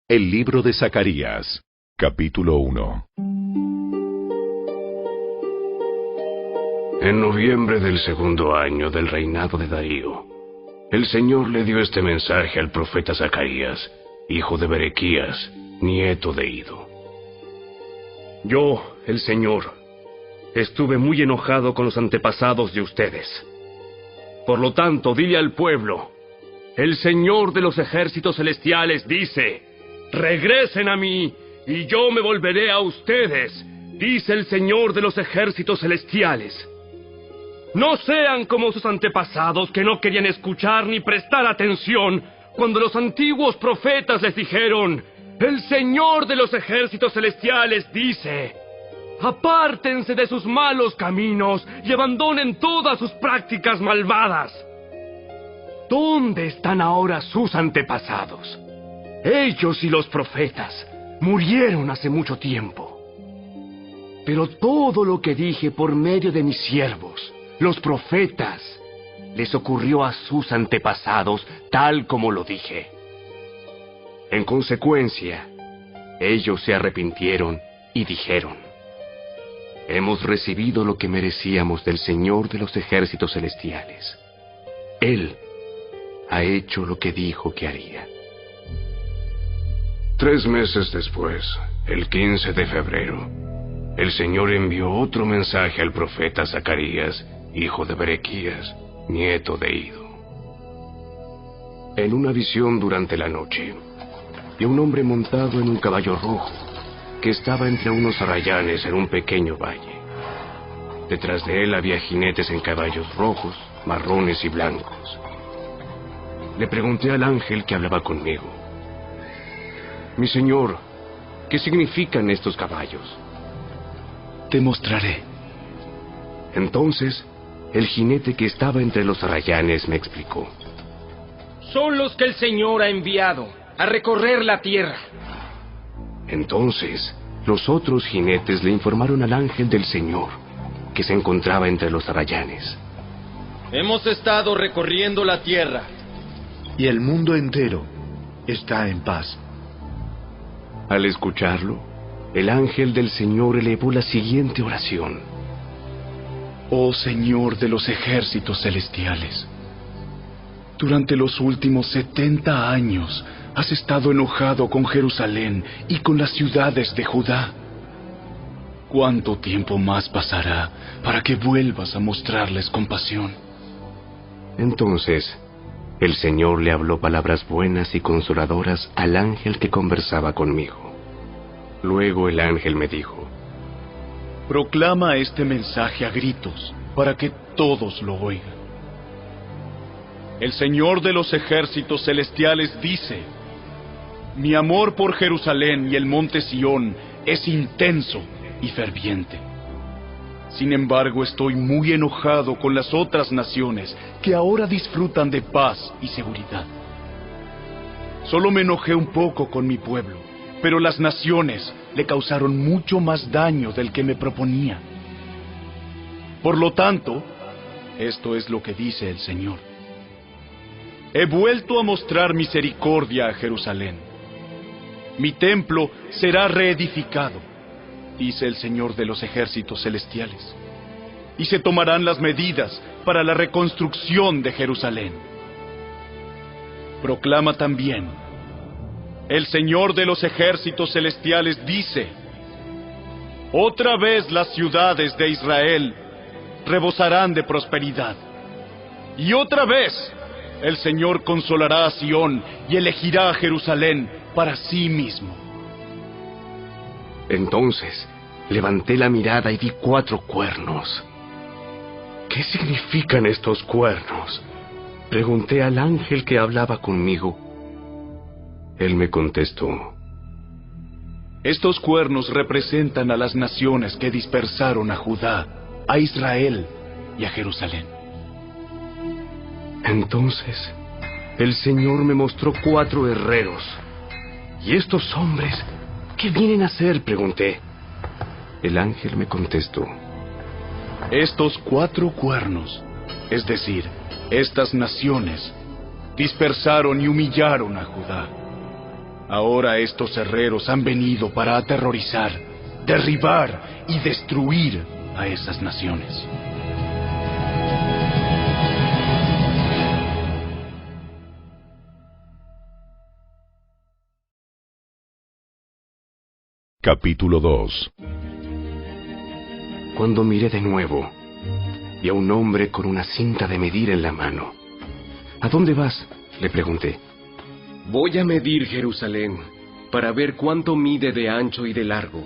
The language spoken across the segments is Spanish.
El libro de Zacarías, capítulo 1. En noviembre del segundo año del reinado de Darío, el Señor le dio este mensaje al profeta Zacarías, hijo de Berequías, nieto de Ido. Yo, el Señor, estuve muy enojado con los antepasados de ustedes. Por lo tanto, dile al pueblo, el Señor de los ejércitos celestiales dice, regresen a mí, y yo me volveré a ustedes, dice el Señor de los ejércitos celestiales. No sean como sus antepasados que no querían escuchar ni prestar atención cuando los antiguos profetas les dijeron, el Señor de los ejércitos celestiales dice, apártense de sus malos caminos y abandonen todas sus prácticas malvadas. ¿Dónde están ahora sus antepasados? Ellos y los profetas murieron hace mucho tiempo. Pero todo lo que dije por medio de mis siervos, los profetas, les ocurrió a sus antepasados tal como lo dije. En consecuencia, ellos se arrepintieron y dijeron, hemos recibido lo que merecíamos del Señor de los ejércitos celestiales. Él ha hecho lo que dijo que haría. 3 meses después, el 15 de febrero, el Señor envió otro mensaje al profeta Zacarías, hijo de Berequías, nieto de Ido. En una visión durante la noche, vi un hombre montado en un caballo rojo, que estaba entre unos arrayanes en un pequeño valle. Detrás de él había jinetes en caballos rojos, marrones y blancos. Le pregunté al ángel que hablaba conmigo, mi señor, ¿qué significan estos caballos? Te mostraré. Entonces, el jinete que estaba entre los arrayanes me explicó. Son los que el Señor ha enviado a recorrer la tierra. Entonces, los otros jinetes le informaron al ángel del Señor, que se encontraba entre los arrayanes. Hemos estado recorriendo la tierra. Y el mundo entero está en paz. Al escucharlo, el ángel del Señor elevó la siguiente oración. Oh Señor de los ejércitos celestiales, durante los últimos 70 años has estado enojado con Jerusalén y con las ciudades de Judá. ¿Cuánto tiempo más pasará para que vuelvas a mostrarles compasión? Entonces, el Señor le habló palabras buenas y consoladoras al ángel que conversaba conmigo. Luego el ángel me dijo, proclama este mensaje a gritos, para que todos lo oigan. El Señor de los ejércitos celestiales dice, mi amor por Jerusalén y el monte Sión es intenso y ferviente. Sin embargo, estoy muy enojado con las otras naciones que ahora disfrutan de paz y seguridad. Solo me enojé un poco con mi pueblo, pero las naciones le causaron mucho más daño del que me proponía. Por lo tanto, esto es lo que dice el Señor. He vuelto a mostrar misericordia a Jerusalén. Mi templo será reedificado, dice el Señor de los ejércitos celestiales, y se tomarán las medidas para la reconstrucción de Jerusalén. Proclama también, el Señor de los ejércitos celestiales dice, otra vez las ciudades de Israel rebosarán de prosperidad, y otra vez el Señor consolará a Sión y elegirá a Jerusalén para sí mismo. Entonces, levanté la mirada y vi 4 cuernos. ¿Qué significan estos cuernos? Pregunté al ángel que hablaba conmigo. Él me contestó, estos cuernos representan a las naciones que dispersaron a Judá, a Israel y a Jerusalén. Entonces, el Señor me mostró 4 herreros. ¿Y estos hombres qué vienen a hacer?, pregunté. El ángel me contestó, estos 4 cuernos, es decir, estas naciones, dispersaron y humillaron a Judá. Ahora estos herreros han venido para aterrorizar, derribar y destruir a esas naciones. Capítulo 2. Cuando miré de nuevo, vi a un hombre con una cinta de medir en la mano. ¿A dónde vas?, le pregunté. Voy a medir Jerusalén para ver cuánto mide de ancho y de largo.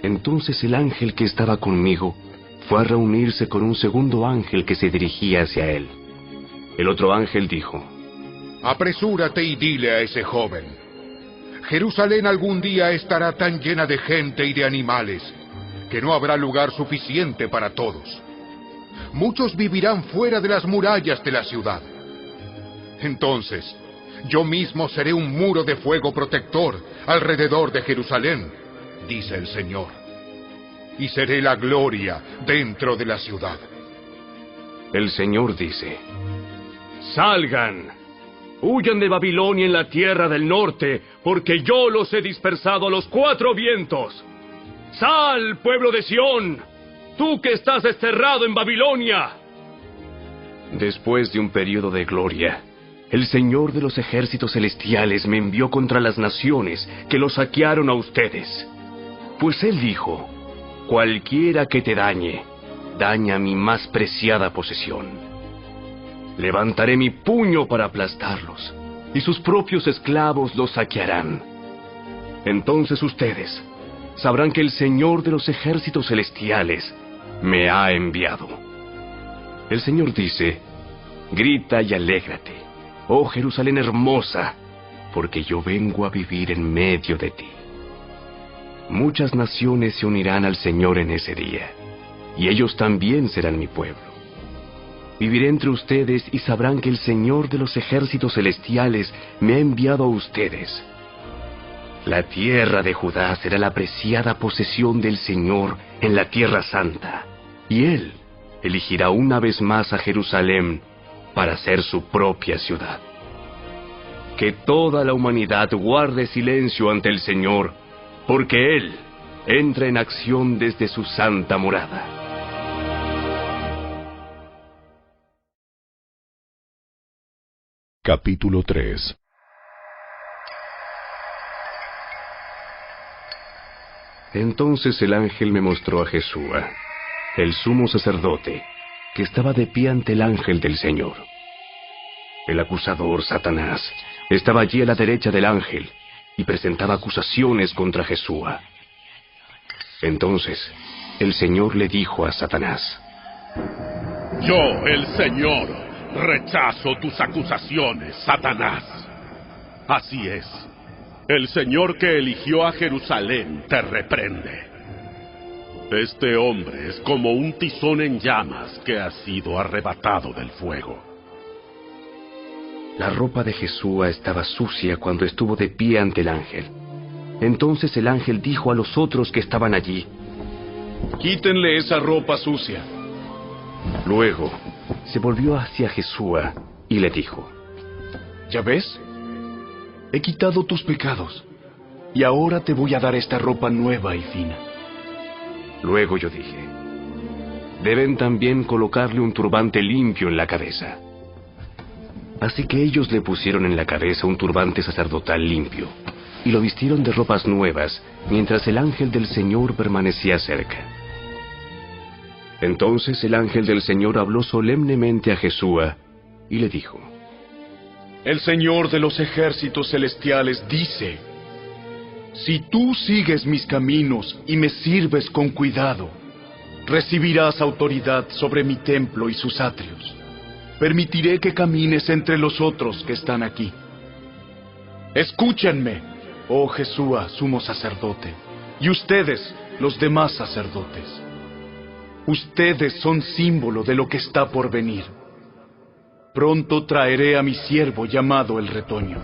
Entonces el ángel que estaba conmigo fue a reunirse con un segundo ángel que se dirigía hacia él. El otro ángel dijo: Apresúrate y dile a ese joven: Jerusalén algún día estará tan llena de gente y de animales que no habrá lugar suficiente para todos. Muchos vivirán fuera de las murallas de la ciudad. Entonces, yo mismo seré un muro de fuego protector alrededor de Jerusalén, dice el Señor, y seré la gloria dentro de la ciudad. El Señor dice: ¡Salgan! ¡Huyan de Babilonia en la tierra del norte, porque yo los he dispersado a los cuatro vientos! ¡Sal, pueblo de Sión! ¡Tú que estás desterrado en Babilonia! Después de un periodo de gloria, el Señor de los ejércitos celestiales me envió contra las naciones que los saquearon a ustedes. Pues Él dijo: cualquiera que te dañe, daña mi más preciada posesión. Levantaré mi puño para aplastarlos, y sus propios esclavos los saquearán. Entonces ustedes sabrán que el Señor de los ejércitos celestiales me ha enviado. El Señor dice: grita y alégrate, oh Jerusalén hermosa, porque yo vengo a vivir en medio de ti. Muchas naciones se unirán al Señor en ese día, y ellos también serán mi pueblo. Viviré entre ustedes y sabrán que el Señor de los ejércitos celestiales me ha enviado a ustedes. La tierra de Judá será la preciada posesión del Señor en la tierra santa, y Él elegirá una vez más a Jerusalén para ser su propia ciudad. Que toda la humanidad guarde silencio ante el Señor, porque Él entra en acción desde su santa morada. Capítulo 3. Entonces el ángel me mostró a Jesúa, el sumo sacerdote, que estaba de pie ante el ángel del Señor. El acusador, Satanás, estaba allí a la derecha del ángel y presentaba acusaciones contra Jesúa. Entonces el Señor le dijo a Satanás: Yo, el Señor, rechazo tus acusaciones, Satanás. Así es. El Señor que eligió a Jerusalén te reprende. Este hombre es como un tizón en llamas que ha sido arrebatado del fuego. La ropa de Jesúa estaba sucia cuando estuvo de pie ante el ángel. Entonces el ángel dijo a los otros que estaban allí: Quítenle esa ropa sucia. Luego se volvió hacia Jesúa y le dijo: ¿Ya ves? He quitado tus pecados, y ahora te voy a dar esta ropa nueva y fina. Luego yo dije: deben también colocarle un turbante limpio en la cabeza. Así que ellos le pusieron en la cabeza un turbante sacerdotal limpio, y lo vistieron de ropas nuevas, mientras el ángel del Señor permanecía cerca. Entonces el ángel del Señor habló solemnemente a Jesúa, y le dijo: El Señor de los ejércitos celestiales dice: si tú sigues mis caminos y me sirves con cuidado, recibirás autoridad sobre mi templo y sus atrios. Permitiré que camines entre los otros que están aquí. Escúchenme, oh Jesúa, sumo sacerdote, y ustedes, los demás sacerdotes. Ustedes son símbolo de lo que está por venir. Pronto traeré a mi siervo llamado el retoño.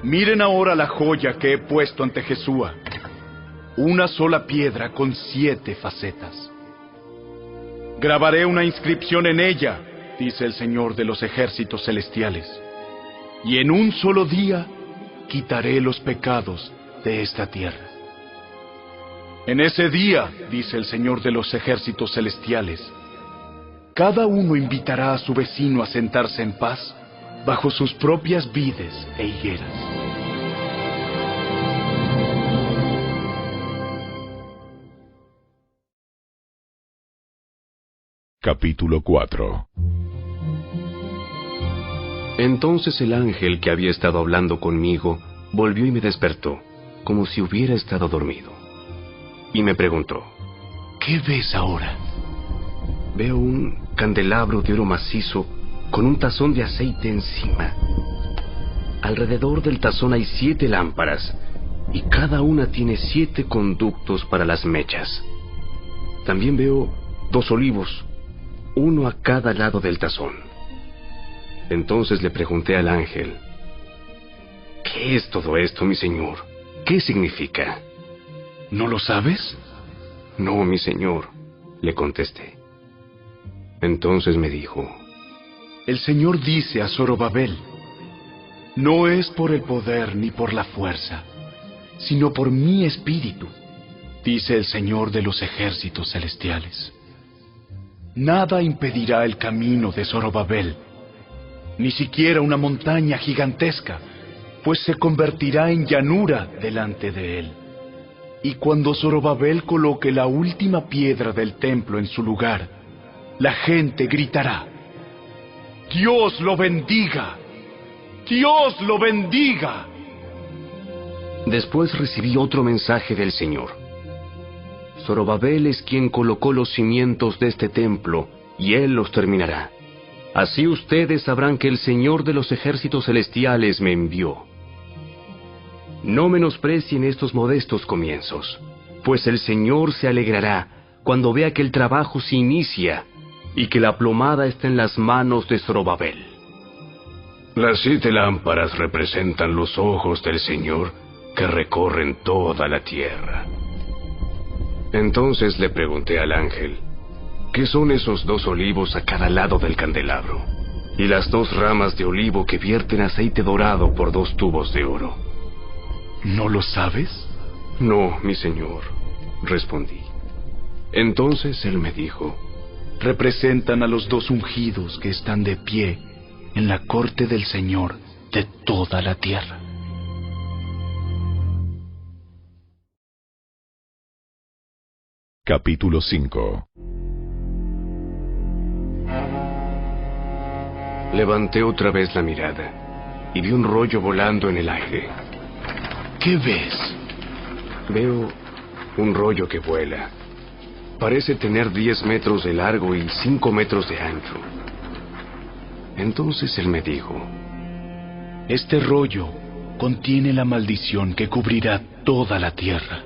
Miren ahora la joya que he puesto ante Jesúa. Una sola piedra con 7 facetas. Grabaré una inscripción en ella, dice el Señor de los ejércitos celestiales. Y en un solo día quitaré los pecados de esta tierra. En ese día, dice el Señor de los ejércitos celestiales, cada uno invitará a su vecino a sentarse en paz bajo sus propias vides e higueras. Capítulo 4. Entonces el ángel que había estado hablando conmigo volvió y me despertó, como si hubiera estado dormido. Y me preguntó: ¿qué ves ahora? Veo un candelabro de oro macizo con un tazón de aceite encima. Alrededor del tazón hay 7 lámparas, y cada una tiene 7 conductos para las mechas. También veo 2 olivos, uno a cada lado del tazón. Entonces le pregunté al ángel: ¿qué es todo esto, mi señor? ¿Qué significa? ¿No lo sabes? No, mi señor, le contesté. Entonces me dijo: el Señor dice a Zorobabel, no es por el poder ni por la fuerza, sino por mi espíritu, dice el Señor de los ejércitos celestiales. Nada impedirá el camino de Zorobabel, ni siquiera una montaña gigantesca, pues se convertirá en llanura delante de él. Y cuando Zorobabel coloque la última piedra del templo en su lugar, la gente gritará: ¡Dios lo bendiga! ¡Dios lo bendiga! Después recibí otro mensaje del Señor. Zorobabel es quien colocó los cimientos de este templo, y él los terminará. Así ustedes sabrán que el Señor de los ejércitos celestiales me envió. No menosprecien estos modestos comienzos, pues el Señor se alegrará cuando vea que el trabajo se inicia y que la plomada está en las manos de Zorobabel. Las 7 lámparas representan los ojos del Señor que recorren toda la tierra. Entonces le pregunté al ángel: ¿qué son esos 2 olivos a cada lado del candelabro? Y las 2 ramas de olivo que vierten aceite dorado por 2 tubos de oro. ¿No lo sabes? No, mi señor, respondí. Entonces él me dijo: representan a los 2 ungidos que están de pie en la corte del Señor de toda la tierra. Capítulo 5. Levanté otra vez la mirada y vi un rollo volando en el aire. ¿Qué ves? Veo un rollo que vuela. Parece tener 10 metros de largo y 5 metros de ancho. Entonces él me dijo: este rollo contiene la maldición que cubrirá toda la tierra.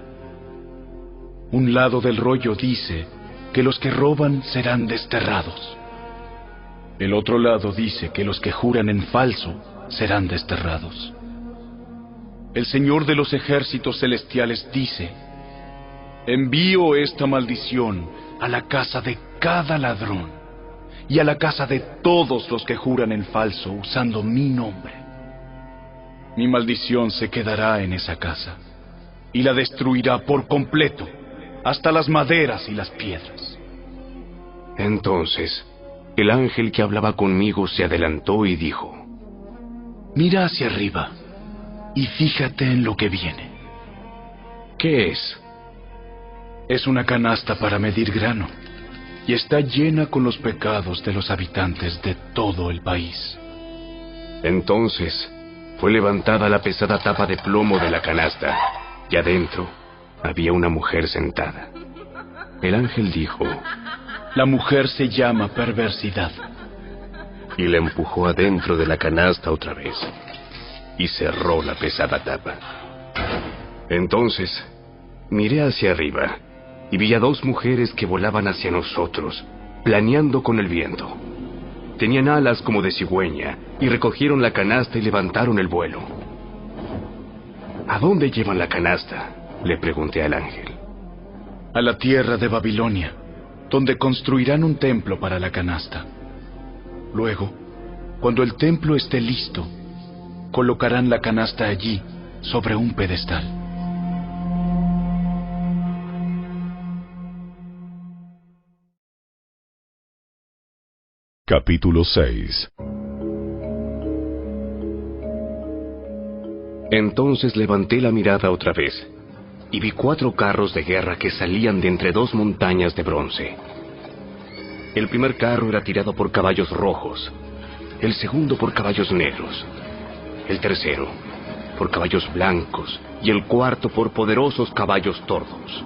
Un lado del rollo dice que los que roban serán desterrados. El otro lado dice que los que juran en falso serán desterrados. El Señor de los ejércitos celestiales dice: envío esta maldición a la casa de cada ladrón y a la casa de todos los que juran en falso usando mi nombre. Mi maldición se quedará en esa casa y la destruirá por completo, hasta las maderas y las piedras. Entonces el ángel que hablaba conmigo se adelantó y dijo: mira hacia arriba y fíjate en lo que viene. ¿Qué es? Es una canasta para medir grano, y está llena con los pecados de los habitantes de todo el país. Entonces fue levantada la pesada tapa de plomo de la canasta, y adentro había una mujer sentada. El ángel dijo: la mujer se llama perversidad. Y la empujó adentro de la canasta otra vez, y cerró la pesada tapa. Entonces miré hacia arriba, y vi a 2 mujeres que volaban hacia nosotros, planeando con el viento. Tenían alas como de cigüeña, y recogieron la canasta y levantaron el vuelo. ¿A dónde llevan la canasta?, le pregunté al ángel. A la tierra de Babilonia, donde construirán un templo para la canasta. Luego, cuando el templo esté listo, colocarán la canasta allí, sobre un pedestal. Capítulo 6. Entonces levanté la mirada otra vez, y vi 4 carros de guerra que salían de entre 2 montañas de bronce. El primer carro era tirado por caballos rojos, el segundo por caballos negros, el tercero por caballos blancos, y el cuarto por poderosos caballos tordos.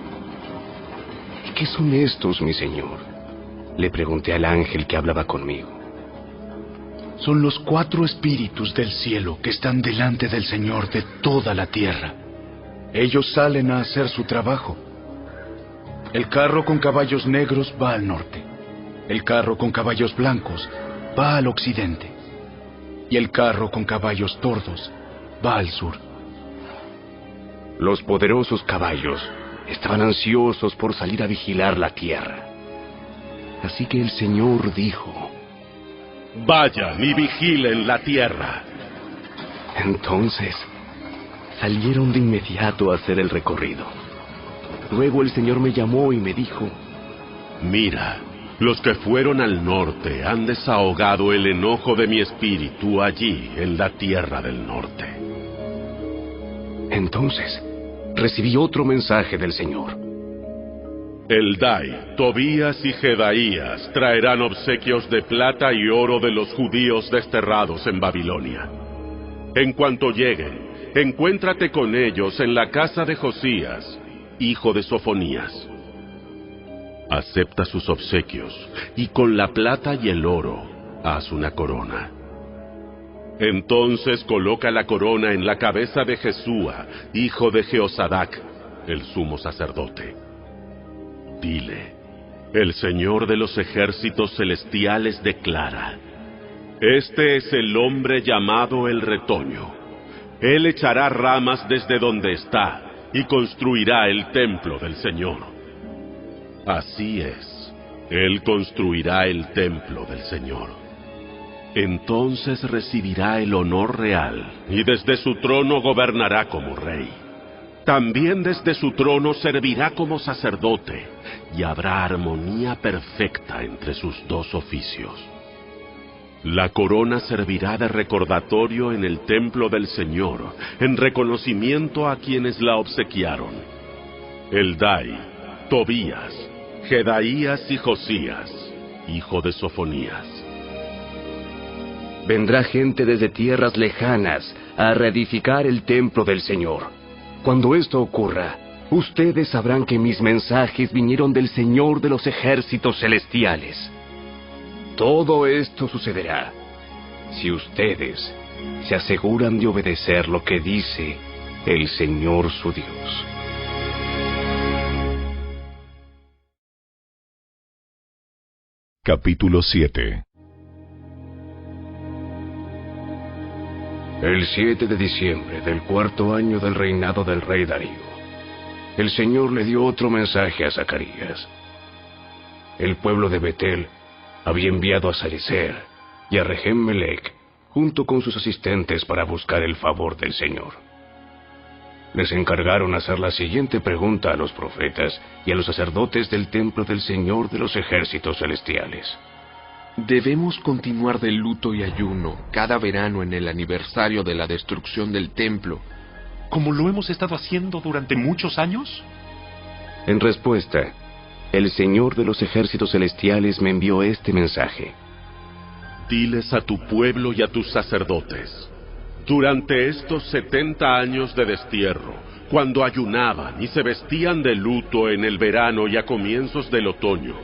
¿Y qué son estos, mi señor?, le pregunté al ángel que hablaba conmigo. Son los 4 espíritus del cielo que están delante del Señor de toda la tierra. Ellos salen a hacer su trabajo. El carro con caballos negros va al norte. El carro con caballos blancos va al occidente. Y el carro con caballos tordos va al sur. Los poderosos caballos estaban ansiosos por salir a vigilar la tierra. Así que el Señor dijo: vayan y vigilen la tierra. Entonces salieron de inmediato a hacer el recorrido. Luego el Señor me llamó y me dijo: mira, los que fueron al norte han desahogado el enojo de mi espíritu allí en la tierra del norte. Entonces recibí otro mensaje del Señor. Eldai, Tobías y Jedaías traerán obsequios de plata y oro de los judíos desterrados en Babilonia. En cuanto lleguen, encuéntrate con ellos en la casa de Josías, hijo de Sofonías. Acepta sus obsequios, y con la plata y el oro, haz una corona. Entonces coloca la corona en la cabeza de Jesúa, hijo de Jehozadak, el sumo sacerdote. Dile: el Señor de los ejércitos celestiales declara: este es el hombre llamado el retoño. Él echará ramas desde donde está y construirá el templo del Señor. Así es, Él construirá el templo del Señor. Entonces recibirá el honor real y desde su trono gobernará como rey. También desde su trono servirá como sacerdote, y habrá armonía perfecta entre sus 2 oficios. La corona servirá de recordatorio en el templo del Señor, en reconocimiento a quienes la obsequiaron: Eldai, Tobías, Jedaías y Josías, hijo de Sofonías. Vendrá gente desde tierras lejanas a reedificar el templo del Señor. Cuando esto ocurra, ustedes sabrán que mis mensajes vinieron del Señor de los ejércitos celestiales. Todo esto sucederá si ustedes se aseguran de obedecer lo que dice el Señor su Dios. Capítulo 7. El 7 de diciembre del 4º año del reinado del rey Darío, el Señor le dio otro mensaje a Zacarías. El pueblo de Betel había enviado a Sarecer y a Regem-Melech junto con sus asistentes para buscar el favor del Señor. Les encargaron hacer la siguiente pregunta a los profetas y a los sacerdotes del templo del Señor de los ejércitos celestiales. ¿Debemos continuar de luto y ayuno cada verano en el aniversario de la destrucción del templo, como lo hemos estado haciendo durante muchos años? En respuesta, el Señor de los ejércitos celestiales me envió este mensaje. Diles a tu pueblo y a tus sacerdotes: durante estos 70 años de destierro, cuando ayunaban y se vestían de luto en el verano y a comienzos del otoño,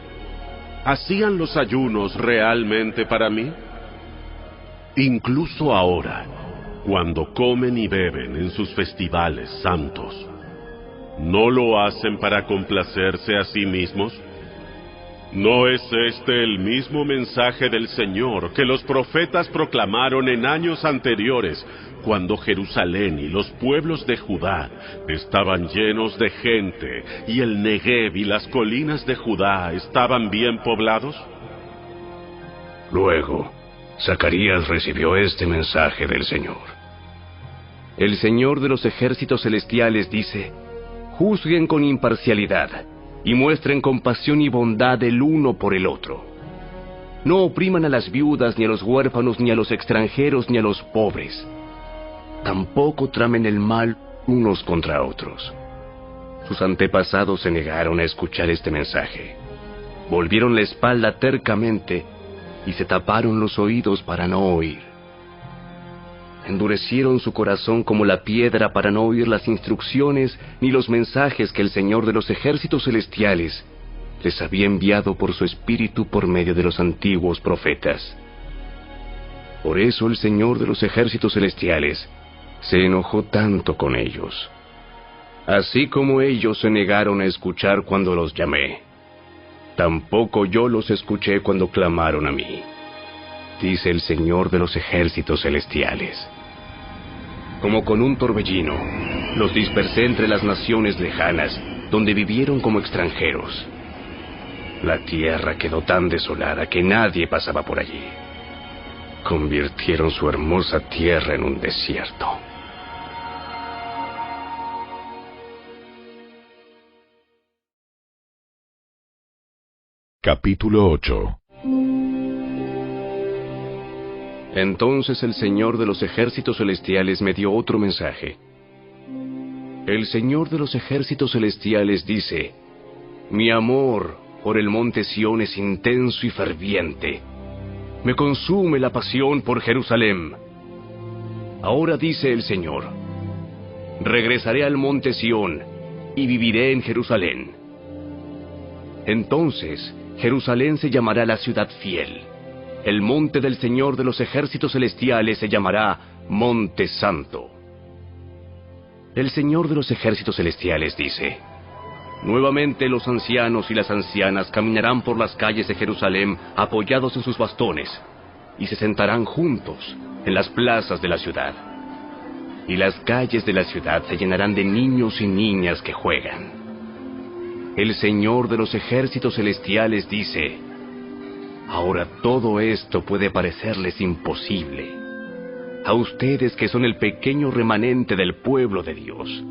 ¿hacían los ayunos realmente para mí? Incluso ahora, cuando comen y beben en sus festivales santos, ¿no lo hacen para complacerse a sí mismos? ¿No es este el mismo mensaje del Señor que los profetas proclamaron en años anteriores, cuando Jerusalén y los pueblos de Judá estaban llenos de gente y el Negev y las colinas de Judá estaban bien poblados? Luego, Zacarías recibió este mensaje del Señor. El Señor de los ejércitos celestiales dice: juzguen con imparcialidad y muestren compasión y bondad el uno por el otro. No opriman a las viudas, ni a los huérfanos, ni a los extranjeros, ni a los pobres. Tampoco tramen el mal unos contra otros. Sus antepasados se negaron a escuchar este mensaje. Volvieron la espalda tercamente y se taparon los oídos para no oír. Endurecieron su corazón como la piedra para no oír las instrucciones ni los mensajes que el Señor de los ejércitos celestiales les había enviado por su espíritu por medio de los antiguos profetas. Por eso el Señor de los ejércitos celestiales se enojó tanto con ellos, así como ellos se negaron a escuchar cuando los llamé. Tampoco yo los escuché cuando clamaron a mí, dice el Señor de los ejércitos celestiales. Como con un torbellino, los dispersé entre las naciones lejanas, donde vivieron como extranjeros. La tierra quedó tan desolada que nadie pasaba por allí. Convirtieron su hermosa tierra en un desierto. Capítulo 8. Entonces el Señor de los ejércitos celestiales me dio otro mensaje. El Señor de los ejércitos celestiales dice: mi amor por el monte Sión es intenso y ferviente. Me consume la pasión por Jerusalén. Ahora dice el Señor: regresaré al monte Sión y viviré en Jerusalén. Entonces Jerusalén se llamará la ciudad fiel. El monte del Señor de los ejércitos celestiales se llamará Monte Santo. El Señor de los ejércitos celestiales dice: nuevamente los ancianos y las ancianas caminarán por las calles de Jerusalén apoyados en sus bastones, y se sentarán juntos en las plazas de la ciudad. Y las calles de la ciudad se llenarán de niños y niñas que juegan. El Señor de los ejércitos celestiales dice: ahora todo esto puede parecerles imposible a ustedes que son el pequeño remanente del pueblo de Dios.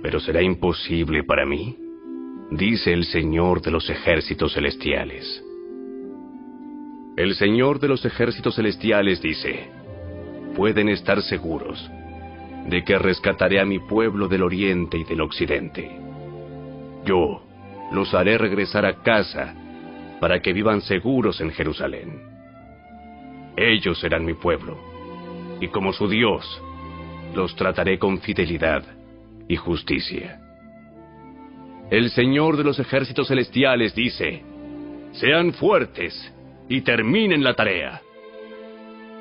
¿Pero será imposible para mí?, dice el Señor de los ejércitos celestiales. El Señor de los ejércitos celestiales dice: pueden estar seguros de que rescataré a mi pueblo del oriente y del occidente. Yo los haré regresar a casa para que vivan seguros en Jerusalén. Ellos serán mi pueblo, y como su Dios, los trataré con fidelidad y justicia. El Señor de los ejércitos celestiales dice: sean fuertes y terminen la tarea.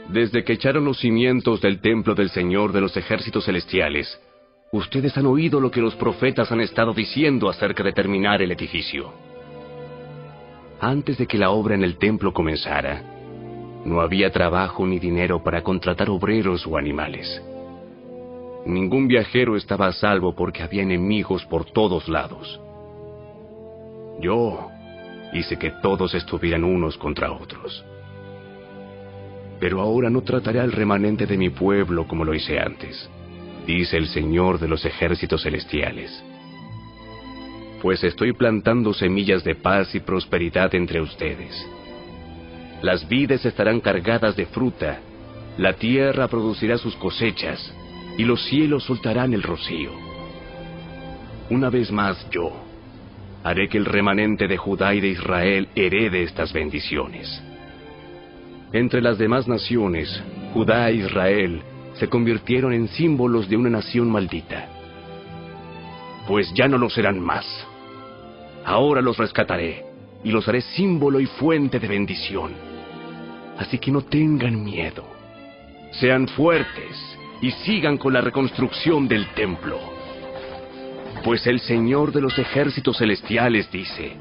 Desde que echaron los cimientos del templo del Señor de los ejércitos celestiales, ustedes han oído lo que los profetas han estado diciendo acerca de terminar el edificio. Antes de que la obra en el templo comenzara, no había trabajo ni dinero para contratar obreros o animales. Ningún viajero estaba a salvo porque había enemigos por todos lados. Yo hice que todos estuvieran unos contra otros. Pero ahora no trataré al remanente de mi pueblo como lo hice antes, dice el Señor de los ejércitos celestiales. Pues estoy plantando semillas de paz y prosperidad entre ustedes. Las vides estarán cargadas de fruta, la tierra producirá sus cosechas, y los cielos soltarán el rocío. Una vez más yo haré que el remanente de Judá y de Israel herede estas bendiciones. Entre las demás naciones, Judá e Israel se convirtieron en símbolos de una nación maldita. Pues ya no lo serán más. Ahora los rescataré y los haré símbolo y fuente de bendición. Así que no tengan miedo. Sean fuertes y sigan con la reconstrucción del templo. Pues el Señor de los ejércitos celestiales dice: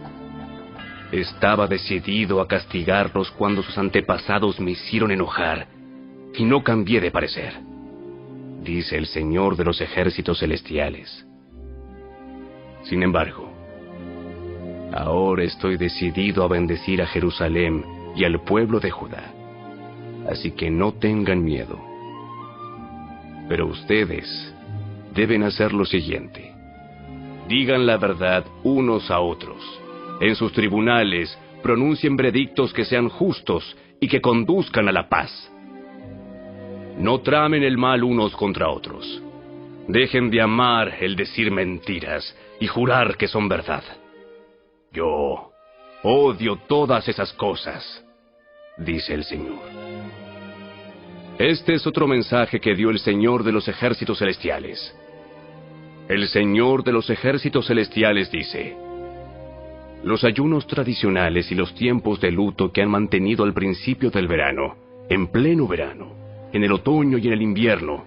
estaba decidido a castigarlos cuando sus antepasados me hicieron enojar, y no cambié de parecer, dice el Señor de los ejércitos celestiales. Sin embargo, ahora estoy decidido a bendecir a Jerusalén y al pueblo de Judá, así que no tengan miedo. Pero ustedes deben hacer lo siguiente. Digan la verdad unos a otros. En sus tribunales pronuncien veredictos que sean justos y que conduzcan a la paz. No tramen el mal unos contra otros. Dejen de amar el decir mentiras y jurar que son verdad. Yo odio todas esas cosas, dice el Señor. Este es otro mensaje que dio el Señor de los ejércitos celestiales. El Señor de los ejércitos celestiales dice: los ayunos tradicionales y los tiempos de luto que han mantenido al principio del verano, en pleno verano, en el otoño y en el invierno,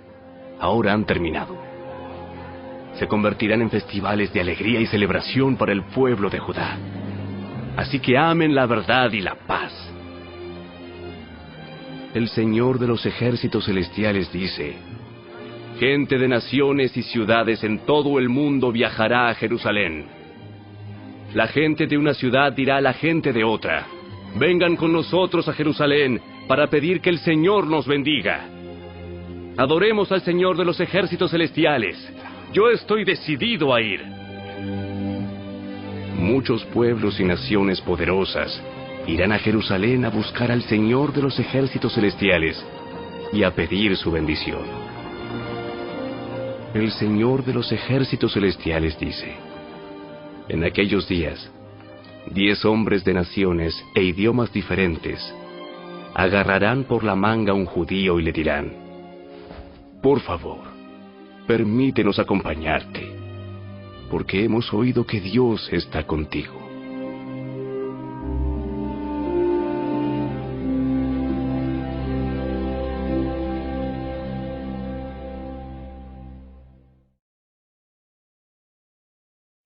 ahora han terminado. Se convertirán en festivales de alegría y celebración para el pueblo de Judá. Así que amen la verdad y la paz. El Señor de los ejércitos celestiales dice: gente de naciones y ciudades en todo el mundo viajará a Jerusalén. La gente de una ciudad dirá a la gente de otra: vengan con nosotros a Jerusalén para pedir que el Señor nos bendiga. Adoremos al Señor de los ejércitos celestiales. Yo estoy decidido a ir. Muchos pueblos y naciones poderosas irán a Jerusalén a buscar al Señor de los ejércitos celestiales y a pedir su bendición. El Señor de los ejércitos celestiales dice: en aquellos días, 10 hombres de naciones e idiomas diferentes agarrarán por la manga a un judío y le dirán: por favor, permítenos acompañarte, porque hemos oído que Dios está contigo.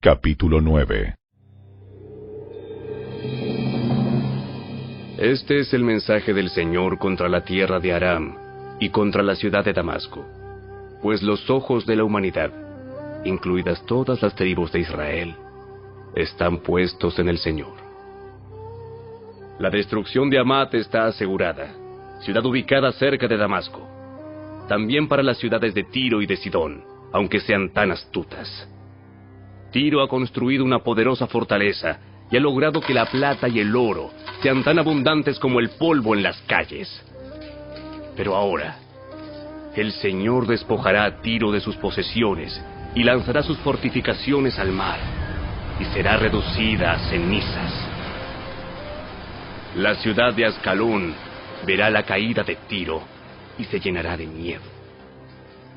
Capítulo 9. Este es el mensaje del Señor contra la tierra de Aram y contra la ciudad de Damasco. Pues los ojos de la humanidad, incluidas todas las tribus de Israel, están puestos en el Señor. La destrucción de Hamat está asegurada, ciudad ubicada cerca de Damasco. También para las ciudades de Tiro y de Sidón, aunque sean tan astutas. Tiro ha construido una poderosa fortaleza y ha logrado que la plata y el oro sean tan abundantes como el polvo en las calles. Pero ahora, el Señor despojará a Tiro de sus posesiones y lanzará sus fortificaciones al mar, y será reducida a cenizas. La ciudad de Ascalón verá la caída de Tiro y se llenará de miedo.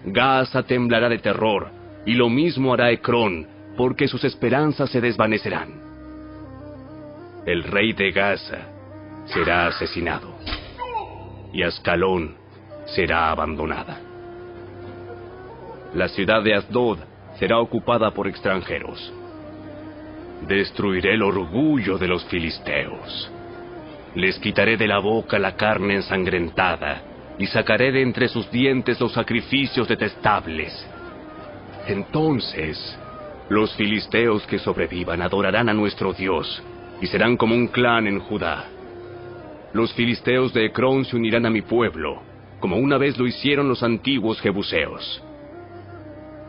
Gaza temblará de terror, y lo mismo hará Ecrón, porque sus esperanzas se desvanecerán. El rey de Gaza será asesinado, y Ascalón será abandonada. La ciudad de Asdod será ocupada por extranjeros. Destruiré el orgullo de los filisteos. Les quitaré de la boca la carne ensangrentada, y sacaré de entre sus dientes los sacrificios detestables. Entonces, los filisteos que sobrevivan adorarán a nuestro Dios, y serán como un clan en Judá. Los filisteos de Ecrón se unirán a mi pueblo, como una vez lo hicieron los antiguos jebuseos.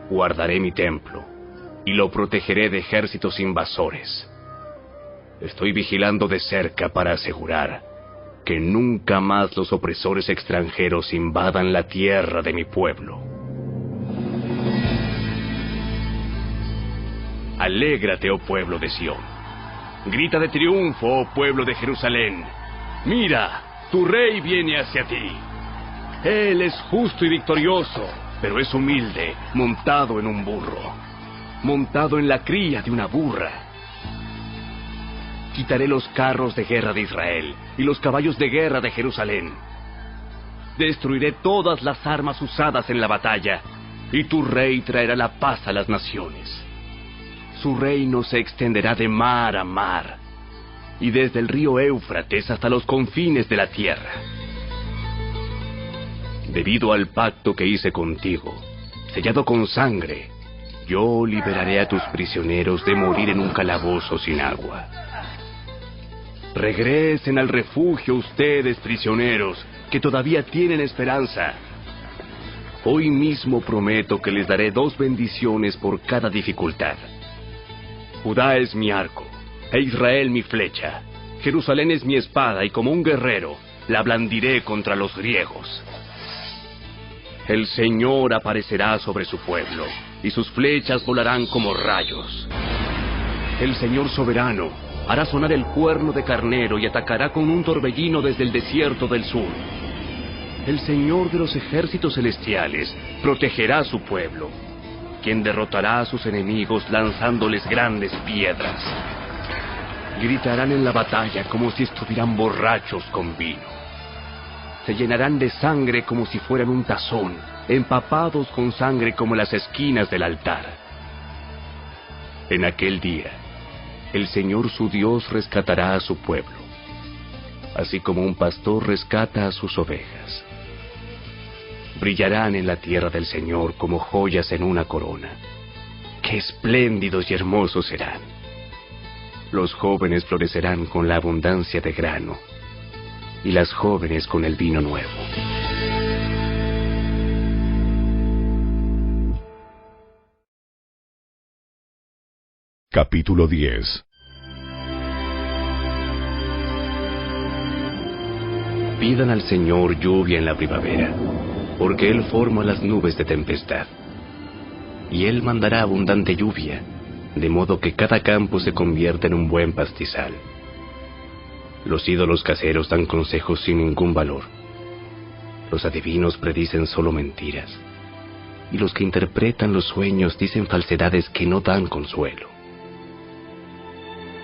Guardaré mi templo, y lo protegeré de ejércitos invasores. Estoy vigilando de cerca para asegurar que nunca más los opresores extranjeros invadan la tierra de mi pueblo. Alégrate, oh pueblo de Sión. Grita de triunfo, oh pueblo de Jerusalén. Mira, tu rey viene hacia ti. Él es justo y victorioso, pero es humilde, montado en un burro, montado en la cría de una burra. Quitaré los carros de guerra de Israel y los caballos de guerra de Jerusalén. Destruiré todas las armas usadas en la batalla, y tu rey traerá la paz a las naciones. Su reino se extenderá de mar a mar, y desde el río Éufrates hasta los confines de la tierra. Debido al pacto que hice contigo, sellado con sangre, yo liberaré a tus prisioneros de morir en un calabozo sin agua. Regresen al refugio ustedes, prisioneros, que todavía tienen esperanza. Hoy mismo prometo que les daré 2 bendiciones por cada dificultad. Judá es mi arco, e Israel mi flecha. Jerusalén es mi espada, y como un guerrero, la blandiré contra los griegos. El Señor aparecerá sobre su pueblo, y sus flechas volarán como rayos. El Señor soberano hará sonar el cuerno de carnero y atacará con un torbellino desde el desierto del sur. El Señor de los ejércitos celestiales protegerá a su pueblo, quien derrotará a sus enemigos lanzándoles grandes piedras. Gritarán en la batalla como si estuvieran borrachos con vino. Se llenarán de sangre como si fueran un tazón, empapados con sangre como las esquinas del altar. En aquel día, el Señor su Dios rescatará a su pueblo, así como un pastor rescata a sus ovejas. Brillarán en la tierra del Señor como joyas en una corona. ¡Qué espléndidos y hermosos serán! Los jóvenes florecerán con la abundancia de grano, y las jóvenes con el vino nuevo. Capítulo 10. Pidan al Señor lluvia en la primavera, porque Él forma las nubes de tempestad. Y Él mandará abundante lluvia, de modo que cada campo se convierta en un buen pastizal. Los ídolos caseros dan consejos sin ningún valor. Los adivinos predicen solo mentiras, y los que interpretan los sueños dicen falsedades que no dan consuelo.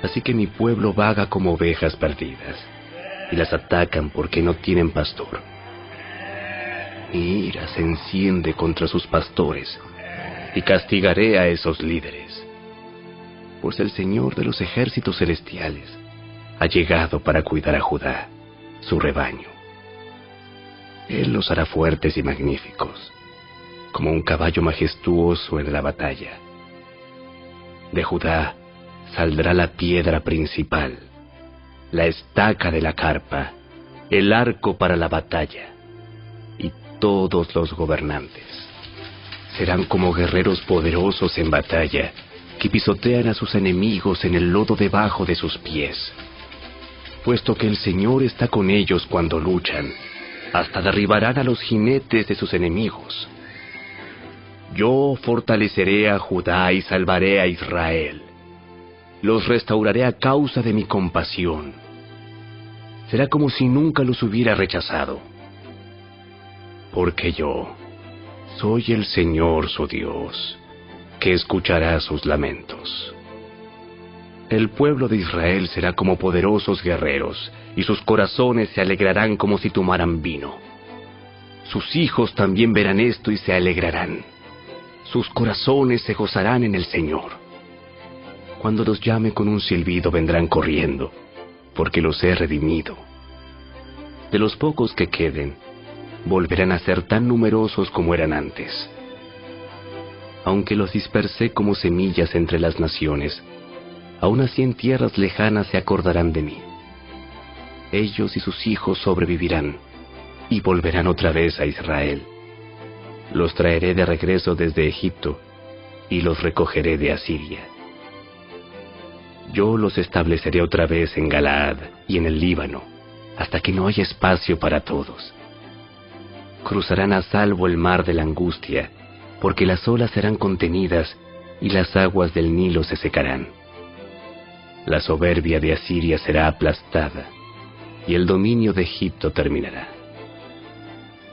Así que mi pueblo vaga como ovejas perdidas, y las atacan porque no tienen pastor. Mi ira se enciende contra sus pastores, y castigaré a esos líderes. Pues el Señor de los ejércitos celestiales ha llegado para cuidar a Judá, su rebaño. Él los hará fuertes y magníficos, como un caballo majestuoso en la batalla. De Judá saldrá la piedra principal, la estaca de la carpa, el arco para la batalla, y todos los gobernantes serán como guerreros poderosos en batalla, que pisotean a sus enemigos en el lodo debajo de sus pies. Puesto que el Señor está con ellos cuando luchan, hasta derribarán a los jinetes de sus enemigos. Yo fortaleceré a Judá y salvaré a Israel. Los restauraré a causa de mi compasión. Será como si nunca los hubiera rechazado. Porque yo soy el Señor su Dios, que escuchará sus lamentos. El pueblo de Israel será como poderosos guerreros, y sus corazones se alegrarán como si tomaran vino. Sus hijos también verán esto y se alegrarán. Sus corazones se gozarán en el Señor. Cuando los llame con un silbido vendrán corriendo, porque los he redimido. De los pocos que queden, volverán a ser tan numerosos como eran antes. Aunque los dispersé como semillas entre las naciones, aún así en tierras lejanas se acordarán de mí. Ellos y sus hijos sobrevivirán, y volverán otra vez a Israel. Los traeré de regreso desde Egipto, y los recogeré de Asiria. Yo los estableceré otra vez en Galaad y en el Líbano, hasta que no haya espacio para todos. Cruzarán a salvo el mar de la angustia, porque las olas serán contenidas, y las aguas del Nilo se secarán. La soberbia de Asiria será aplastada, y el dominio de Egipto terminará.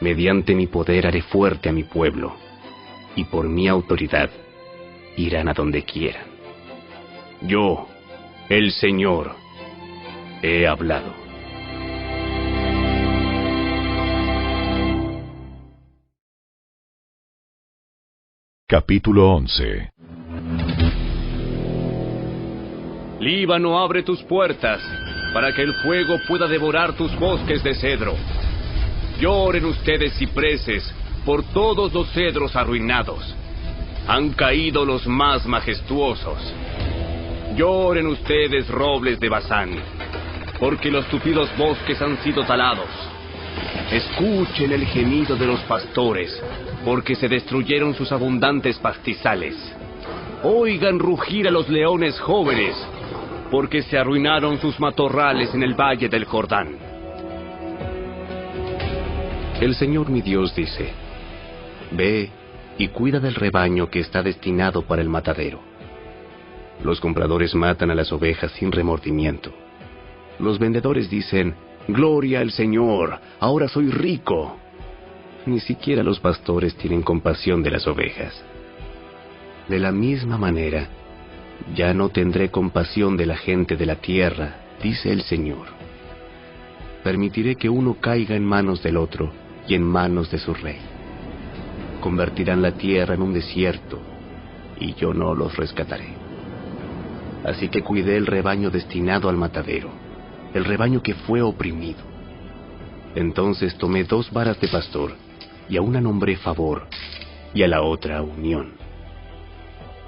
Mediante mi poder haré fuerte a mi pueblo, y por mi autoridad irán a donde quieran. Yo, el Señor, he hablado. Capítulo 11. Líbano, abre tus puertas, para que el fuego pueda devorar tus bosques de cedro. Lloren ustedes, cipreses, por todos los cedros arruinados. Han caído los más majestuosos. Lloren ustedes, robles de Basán, porque los tupidos bosques han sido talados. Escuchen el gemido de los pastores, porque se destruyeron sus abundantes pastizales. Oigan rugir a los leones jóvenes, porque se arruinaron sus matorrales en el valle del Jordán. El Señor mi Dios dice: ve y cuida del rebaño que está destinado para el matadero. Los compradores matan a las ovejas sin remordimiento. Los vendedores dicen: gloria al Señor, ahora soy rico. Ni siquiera los pastores tienen compasión de las ovejas. De la misma manera, ya no tendré compasión de la gente de la tierra, dice el Señor. Permitiré que uno caiga en manos del otro y en manos de su rey. Convertirán la tierra en un desierto, y yo no los rescataré. Así que cuidé el rebaño destinado al matadero, el rebaño que fue oprimido. Entonces tomé 2 varas de pastor, y a una nombré favor, y a la otra unión.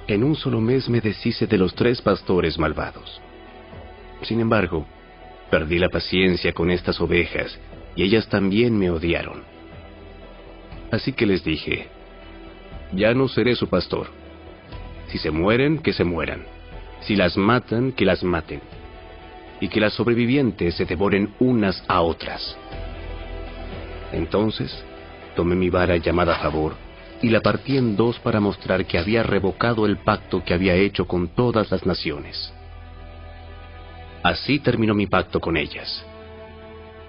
En un solo mes me deshice de los 3 pastores malvados. Sin embargo, perdí la paciencia con estas ovejas, y ellas también me odiaron. Así que les dije: ya no seré su pastor. Si se mueren, que se mueran. Si las matan, que las maten. Y que las sobrevivientes se devoren unas a otras. Entonces, tomé mi vara llamada favor, y la partí en 2 para mostrar que había revocado el pacto que había hecho con todas las naciones. Así terminó mi pacto con ellas.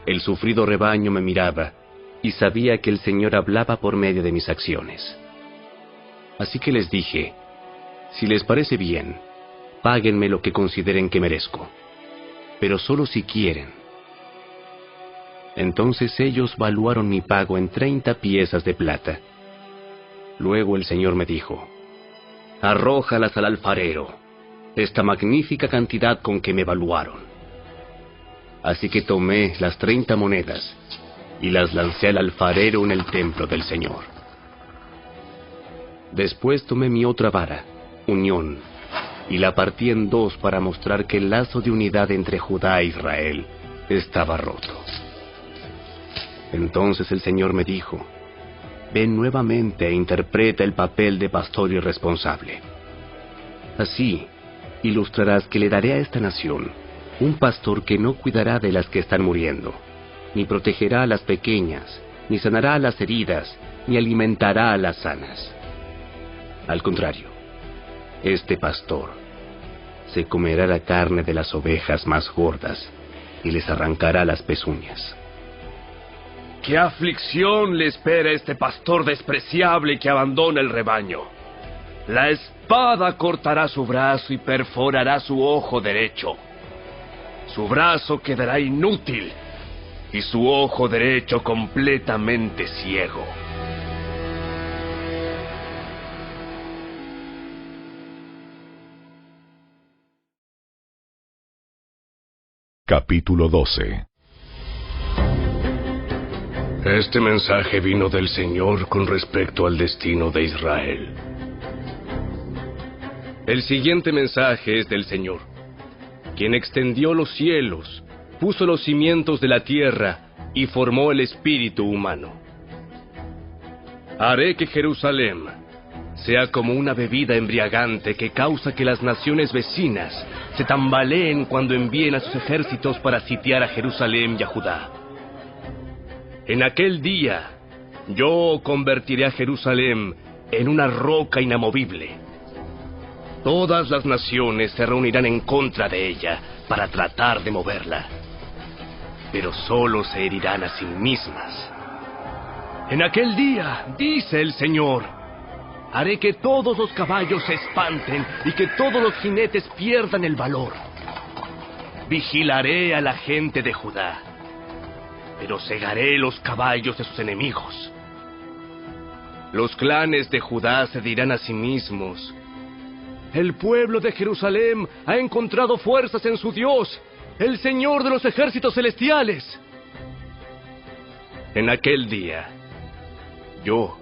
El sufrido rebaño me miraba, y sabía que el Señor hablaba por medio de mis acciones. Así que les dije: si les parece bien, páguenme lo que consideren que merezco, pero solo si quieren. Entonces ellos valuaron mi pago en 30 piezas de plata. Luego el Señor me dijo: arrójalas al alfarero, esta magnífica cantidad con que me valuaron. Así que tomé las 30 monedas y las lancé al alfarero en el templo del Señor. Después tomé mi otra vara, unión, y la partí en 2 para mostrar que el lazo de unidad entre Judá e Israel estaba roto. Entonces el Señor me dijo: ven nuevamente e interpreta el papel de pastor irresponsable. Así ilustrarás que le daré a esta nación un pastor que no cuidará de las que están muriendo, ni protegerá a las pequeñas, ni sanará a las heridas, ni alimentará a las sanas. Al contrario, este pastor se comerá la carne de las ovejas más gordas y les arrancará las pezuñas. ¿Qué aflicción le espera a este pastor despreciable que abandona el rebaño? La espada cortará su brazo y perforará su ojo derecho. Su brazo quedará inútil y su ojo derecho completamente ciego. Capítulo 12. Este mensaje vino del Señor con respecto al destino de Israel. El siguiente mensaje es del Señor, quien extendió los cielos, puso los cimientos de la tierra y formó el espíritu humano. Haré que Jerusalén sea como una bebida embriagante que causa que las naciones vecinas se tambaleen cuando envíen a sus ejércitos para sitiar a Jerusalén y a Judá. En aquel día, yo convertiré a Jerusalén en una roca inamovible. Todas las naciones se reunirán en contra de ella para tratar de moverla, pero solo se herirán a sí mismas. En aquel día, dice el Señor, haré que todos los caballos se espanten y que todos los jinetes pierdan el valor. Vigilaré a la gente de Judá, pero cegaré los caballos de sus enemigos. Los clanes de Judá se dirán a sí mismos: el pueblo de Jerusalén ha encontrado fuerzas en su Dios, el Señor de los ejércitos celestiales. En aquel día, yo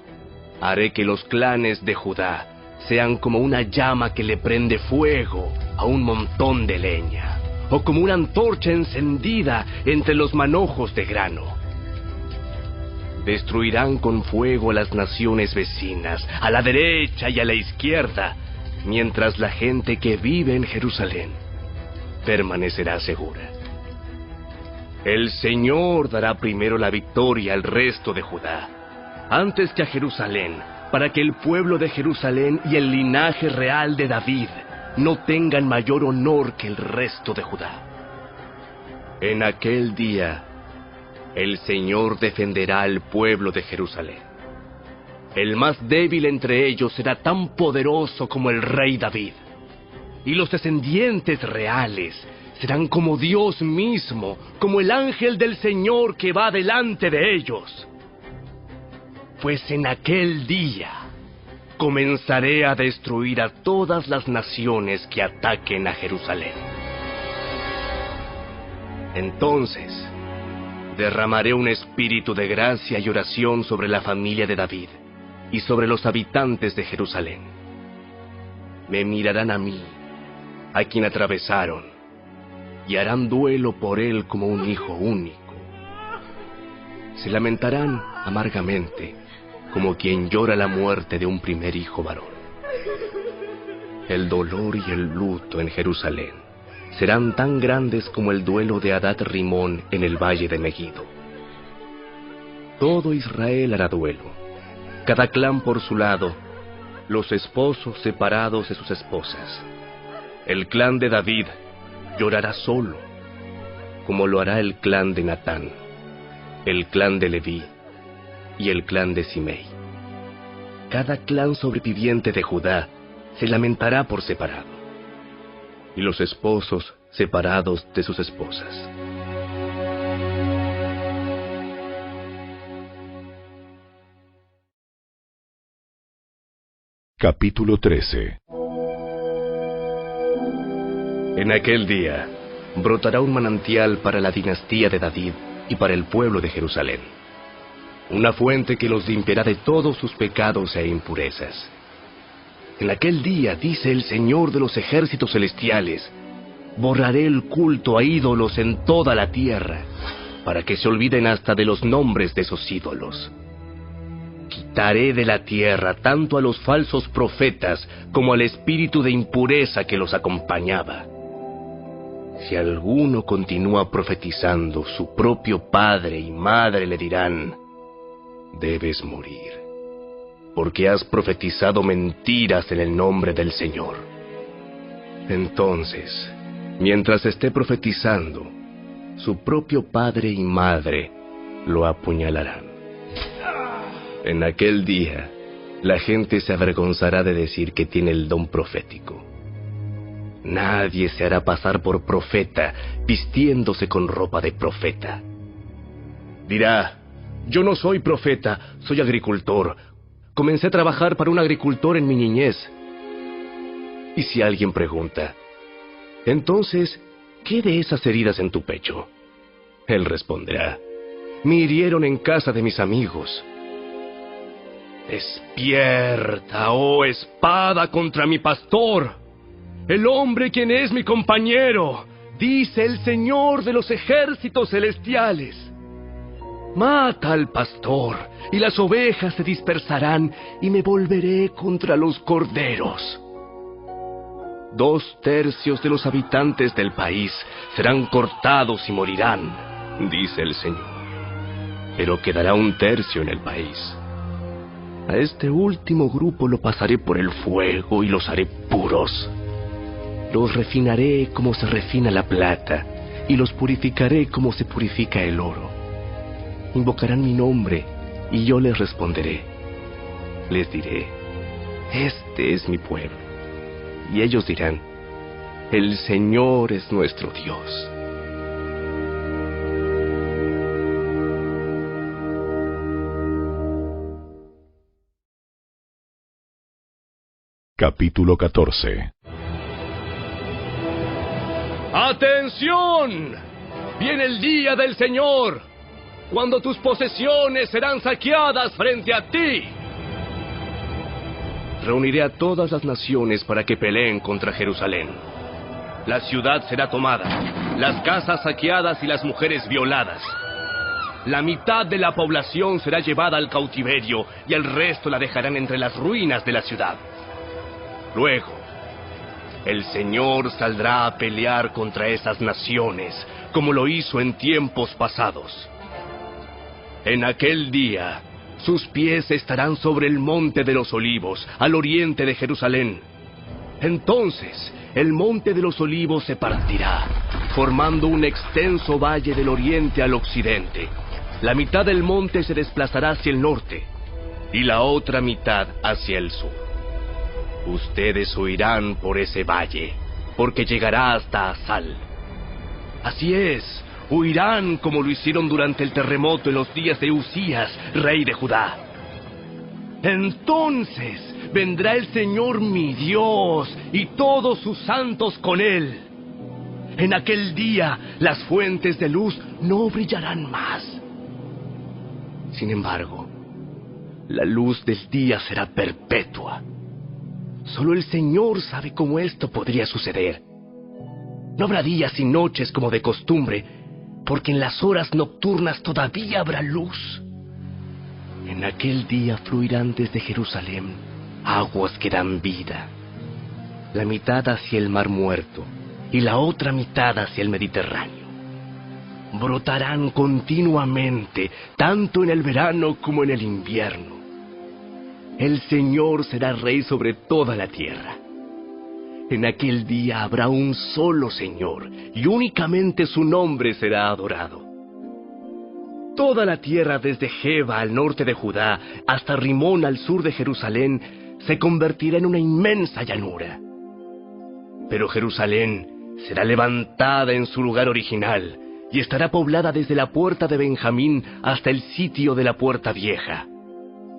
haré que los clanes de Judá sean como una llama que le prende fuego a un montón de leña, o como una antorcha encendida entre los manojos de grano. Destruirán con fuego a las naciones vecinas, a la derecha y a la izquierda, mientras la gente que vive en Jerusalén permanecerá segura. El Señor dará primero la victoria al resto de Judá, antes que a Jerusalén, para que el pueblo de Jerusalén y el linaje real de David no tengan mayor honor que el resto de Judá. En aquel día, el Señor defenderá al pueblo de Jerusalén. El más débil entre ellos será tan poderoso como el rey David, y los descendientes reales serán como Dios mismo, como el ángel del Señor que va delante de ellos. Pues en aquel día comenzaré a destruir a todas las naciones que ataquen a Jerusalén. Entonces derramaré un espíritu de gracia y oración sobre la familia de David y sobre los habitantes de Jerusalén. Me mirarán a mí, a quien atravesaron, y harán duelo por él como un hijo único. Se lamentarán amargamente, como quien llora la muerte de un primer hijo varón. El dolor y el luto en Jerusalén serán tan grandes como el duelo de Hadad Rimón en el valle de Megiddo. Todo Israel hará duelo, cada clan por su lado, los esposos separados de sus esposas. El clan de David llorará solo, como lo hará el clan de Natán, el clan de Leví y el clan de Simei. Cada clan sobreviviente de Judá se lamentará por separado, y los esposos separados de sus esposas. Capítulo 13. En aquel día brotará un manantial para la dinastía de David y para el pueblo de Jerusalén, una fuente que los limpiará de todos sus pecados e impurezas. En aquel día, dice el Señor de los ejércitos celestiales, borraré el culto a ídolos en toda la tierra, para que se olviden hasta de los nombres de esos ídolos. Quitaré de la tierra tanto a los falsos profetas como al espíritu de impureza que los acompañaba. Si alguno continúa profetizando, su propio padre y madre le dirán: debes morir, porque has profetizado mentiras en el nombre del Señor. Entonces, mientras esté profetizando, su propio padre y madre lo apuñalarán. En aquel día, la gente se avergonzará de decir que tiene el don profético. Nadie se hará pasar por profeta vistiéndose con ropa de profeta. Dirá: yo no soy profeta, soy agricultor. Comencé a trabajar para un agricultor en mi niñez. Y si alguien pregunta: entonces, ¿qué de esas heridas en tu pecho? Él responderá: me hirieron en casa de mis amigos. Despierta, oh espada, contra mi pastor, el hombre quien es mi compañero, dice el Señor de los ejércitos celestiales. Mata al pastor, y las ovejas se dispersarán, y me volveré contra los corderos. 2/3 de los habitantes del país serán cortados y morirán, dice el Señor. Pero quedará 1/3 en el país. A este último grupo lo pasaré por el fuego y los haré puros. Los refinaré como se refina la plata, y los purificaré como se purifica el oro. Invocarán mi nombre, y yo les responderé. Les diré: este es mi pueblo. Y ellos dirán: el Señor es nuestro Dios. Capítulo 14. ¡Atención! Viene el día del Señor, cuando tus posesiones serán saqueadas frente a ti. Reuniré a todas las naciones para que peleen contra Jerusalén. La ciudad será tomada, las casas saqueadas y las mujeres violadas. la mitad de la población será llevada al cautiverio y el resto la dejarán entre las ruinas de la ciudad. Luego, el Señor saldrá a pelear contra esas naciones, como lo hizo en tiempos pasados. En aquel día, sus pies estarán sobre el monte de los Olivos, al oriente de Jerusalén. Entonces, el monte de los Olivos se partirá, formando un extenso valle del oriente al occidente. La mitad del monte se desplazará hacia el norte, y la otra mitad hacia el sur. Ustedes huirán por ese valle, porque llegará hasta Asal. Así es, huirán como lo hicieron durante el terremoto en los días de Usías, rey de Judá. Entonces vendrá el Señor mi Dios y todos sus santos con él. En aquel día las fuentes de luz no brillarán más. Sin embargo, la luz del día será perpetua. Solo el Señor sabe cómo esto podría suceder. No habrá días y noches como de costumbre, porque en las horas nocturnas todavía habrá luz. En aquel día fluirán desde Jerusalén aguas que dan vida, la mitad hacia el Mar Muerto y la otra mitad hacia el Mediterráneo. Brotarán continuamente, tanto en el verano como en el invierno. El Señor será rey sobre toda la tierra. En aquel día habrá un solo Señor, y únicamente su nombre será adorado. Toda la tierra desde Geba al norte de Judá hasta Rimón al sur de Jerusalén se convertirá en una inmensa llanura. Pero Jerusalén será levantada en su lugar original y estará poblada desde la puerta de Benjamín hasta el sitio de la puerta vieja,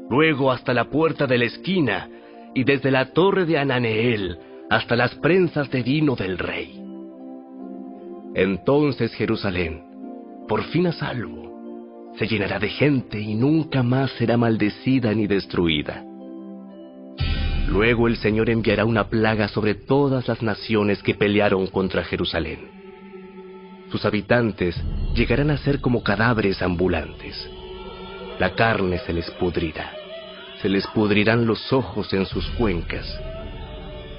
luego hasta la puerta de la esquina y desde la torre de Ananeel hasta las prensas de vino del rey. Entonces Jerusalén, por fin a salvo, se llenará de gente y nunca más será maldecida ni destruida. Luego el Señor enviará una plaga sobre todas las naciones que pelearon contra Jerusalén. Sus habitantes llegarán a ser como cadáveres ambulantes. La carne se les pudrirá, se les pudrirán los ojos en sus cuencas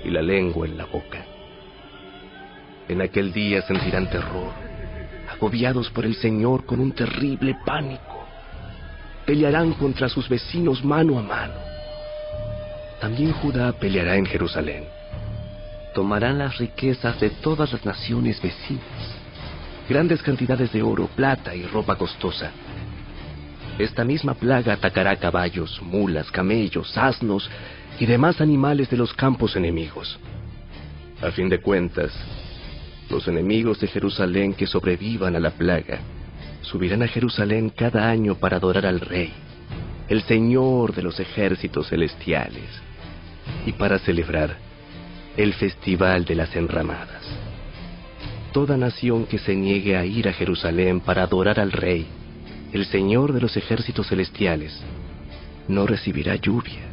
y la lengua en la boca. En aquel día sentirán terror, agobiados por el Señor con un terrible pánico. Pelearán contra sus vecinos mano a mano. También Judá peleará en Jerusalén. Tomarán las riquezas de todas las naciones vecinas, grandes cantidades de oro, plata y ropa costosa. Esta misma plaga atacará caballos, mulas, camellos, asnos y demás animales de los campos enemigos. A fin de cuentas, los enemigos de Jerusalén que sobrevivan a la plaga subirán a Jerusalén cada año para adorar al Rey, el Señor de los ejércitos celestiales, y para celebrar el Festival de las Enramadas. Toda nación que se niegue a ir a Jerusalén para adorar al Rey, el Señor de los ejércitos celestiales, no recibirá lluvia.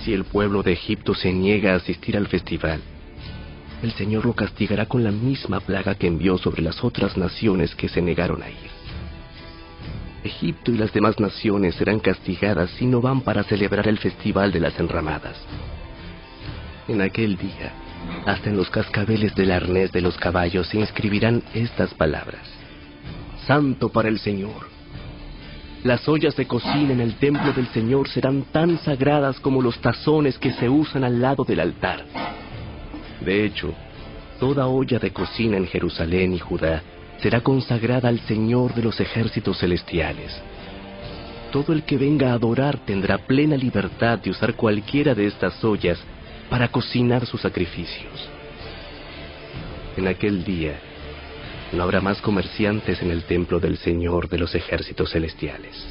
Si el pueblo de Egipto se niega a asistir al festival, el Señor lo castigará con la misma plaga que envió sobre las otras naciones que se negaron a ir. Egipto y las demás naciones serán castigadas si no van para celebrar el Festival de las Enramadas. En aquel día, hasta en los cascabeles del arnés de los caballos se inscribirán estas palabras: Santo para el Señor. Las ollas de cocina en el templo del Señor serán tan sagradas como los tazones que se usan al lado del altar. De hecho, toda olla de cocina en Jerusalén y Judá será consagrada al Señor de los ejércitos celestiales. Todo el que venga a adorar tendrá plena libertad de usar cualquiera de estas ollas para cocinar sus sacrificios. En aquel día, no habrá más comerciantes en el templo del Señor de los ejércitos celestiales.